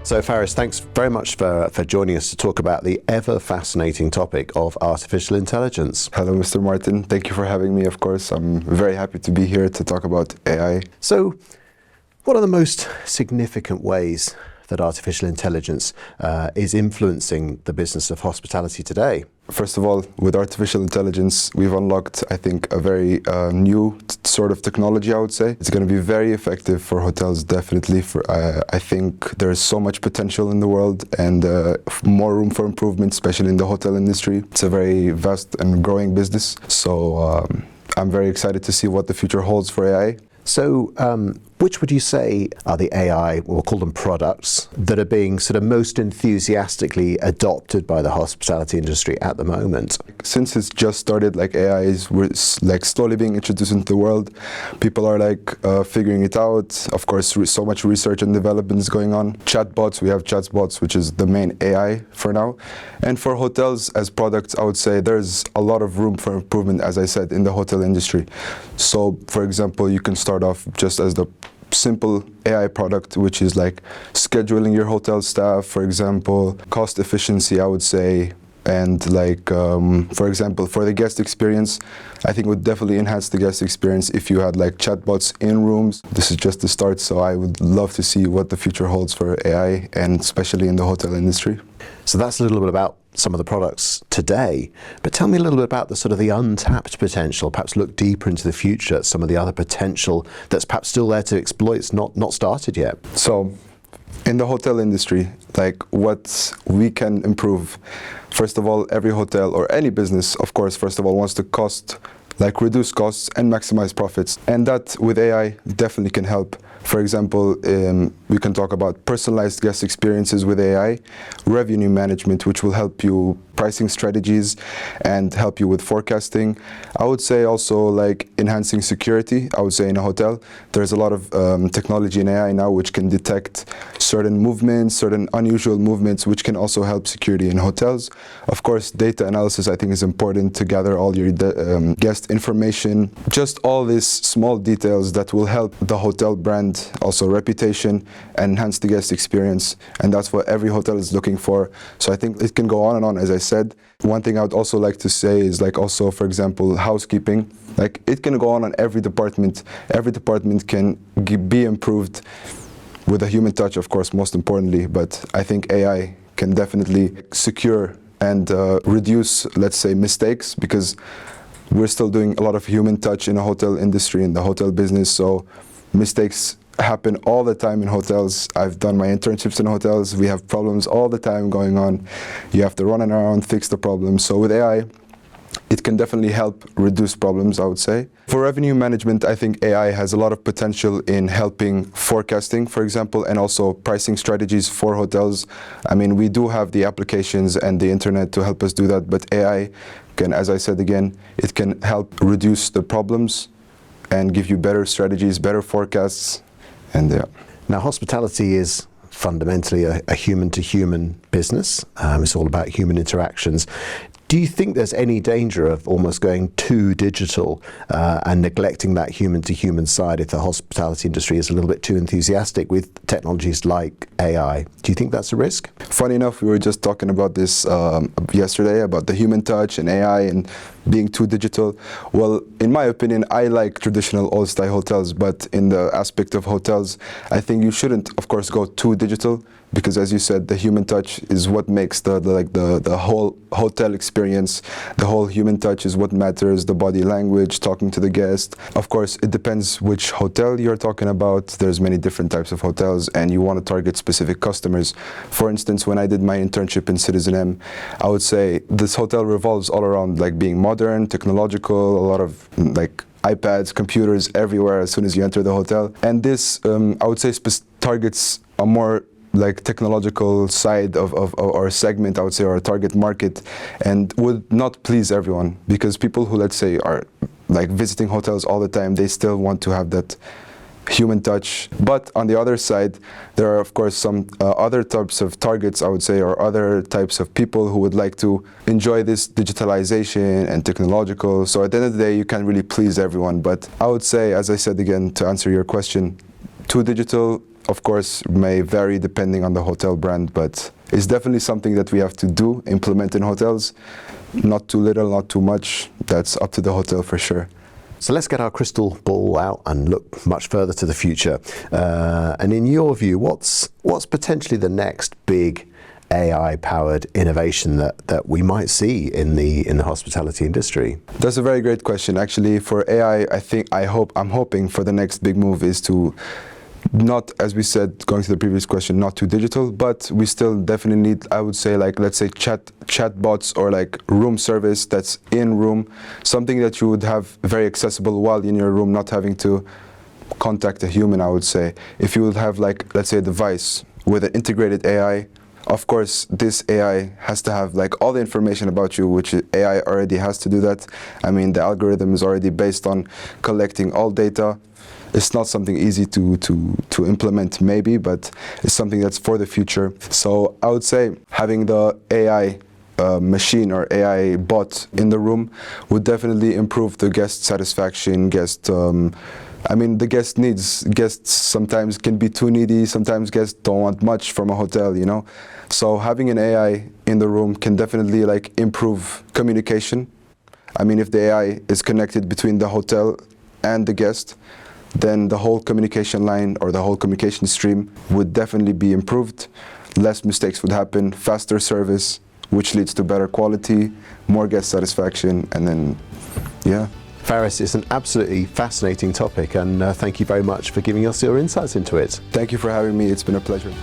So Faris, thanks very much for joining us to talk about the ever fascinating topic of artificial intelligence. Hello, Mr. Martin. Thank you for having me, of course. I'm very happy to be here to talk about AI. So, what are the most significant ways that artificial intelligence is influencing the business of hospitality today? First of all, with artificial intelligence, we've unlocked, I think, a very new sort of technology, I would say. It's going to be very effective for hotels, definitely. I think there's so much potential in the world and more room for improvement, especially in the hotel industry. It's a very vast and growing business. So I'm very excited to see what the future holds for AI. So, which would you say are the AI, we'll call them products, that are being sort of most enthusiastically adopted by the hospitality industry at the moment? Since it's just started, like AI is slowly being introduced into the world. People are figuring it out. Of course, so much research and development is going on. Chatbots, we have chatbots, which is the main AI for now. And for hotels as products, I would say there's a lot of room for improvement, as I said, in the hotel industry. So, for example, you can start off just as the simple AI product, which is like scheduling your hotel staff, for example, cost efficiency, I would say, and for example, for the guest experience, I think it would definitely enhance the guest experience if you had like chatbots in rooms. This is just the start, so I would love to see what the future holds for AI, and especially in the hotel industry. So that's a little bit about some of the products today, but tell me a little bit about the untapped potential, perhaps look deeper into the future at some of the other potential that's perhaps still there to exploit, it's not started yet. So, in the hotel industry, what we can improve, first of all, every hotel or any business, of course, first of all, wants to reduce costs and maximize profits. And that with AI definitely can help. For example, we can talk about personalized guest experiences with AI, revenue management, which will help you pricing strategies and help you with forecasting. I would say also enhancing security. I would say in a hotel, there's a lot of technology in AI now which can detect certain movements, certain unusual movements, which can also help security in hotels. Of course, data analysis I think is important to gather all your guest information. Just all these small details that will help the hotel brand, also reputation, and enhance the guest experience. And that's what every hotel is looking for. So I think it can go on and on, as I said. One thing I would also like to say is also, for example, housekeeping. It can go on every department. Every department can be improved with a human touch, of course, most importantly. But I think AI can definitely secure and reduce, let's say, mistakes, because we're still doing a lot of human touch in the hotel industry, in the hotel business. So mistakes happen all the time in hotels. I've done my internships in hotels. We have problems all the time going on. You have to run around, fix the problems. So with AI, it can definitely help reduce problems, I would say. For revenue management, I think AI has a lot of potential in helping forecasting, for example, and also pricing strategies for hotels. I mean, we do have the applications and the internet to help us do that, but AI can, as I said again, it can help reduce the problems and give you better strategies, better forecasts, and yeah. Now, hospitality is fundamentally a human-to-human business. It's all about human interactions. Do you think there's any danger of almost going too digital and neglecting that human-to-human side if the hospitality industry is a little bit too enthusiastic with technologies like AI? Do you think that's a risk? Funny enough, we were just talking about this yesterday, about the human touch and AI and being too digital. Well, in my opinion, I like traditional old-style hotels, but in the aspect of hotels, I think you shouldn't, of course, go too digital, because as you said, the human touch is what makes the whole hotel experience. The whole human touch is what matters, the body language, talking to the guest. Of course, it depends which hotel you're talking about. There's many different types of hotels, and you want to target specific customers. For instance, when I did my internship in Citizen M, I would say this hotel revolves all around being modern, technological, a lot of iPads, computers everywhere as soon as you enter the hotel. And this, I would say, targets a more technological side of our segment, I would say, our target market, and would not please everyone, because people who, let's say, are visiting hotels all the time, they still want to have that human touch. But on the other side, there are of course some other types of targets, I would say, or other types of people who would like to enjoy this digitalization and technological. So at the end of the day, you can't really please everyone. But I would say, as I said again, to answer your question, too digital of course, may vary depending on the hotel brand, but it's definitely something that we have to do, implement in hotels. Not too little, not too much. That's up to the hotel for sure. So let's get our crystal ball out and look much further to the future. And in your view, what's potentially the next big AI-powered innovation that we might see in the hospitality industry? That's a very great question. Actually, for AI, I'm hoping for the next big move is to not, as we said, going to the previous question, not too digital, but we still definitely need, I would say, like, let's say chatbots or like room service that's in room, something that you would have very accessible while in your room, not having to contact a human, I would say. If you would have, like, let's say, a device with an integrated AI, of course, this AI has to have like all the information about you, which AI already has to do that. I mean, the algorithm is already based on collecting all data. It's not something easy to implement maybe, but it's something that's for the future. So I would say having the AI machine or AI bot in the room would definitely improve the guest satisfaction, the guest needs. Guests sometimes can be too needy, sometimes guests don't want much from a hotel, you know. So having an AI in the room can definitely like improve communication. I mean, if the AI is connected between the hotel and the guest, then the whole communication line or the whole communication stream would definitely be improved. Less mistakes would happen, faster service, which leads to better quality, more guest satisfaction, and then, yeah. Faris, it's an absolutely fascinating topic, and thank you very much for giving us your insights into it. Thank you for having me. It's been a pleasure.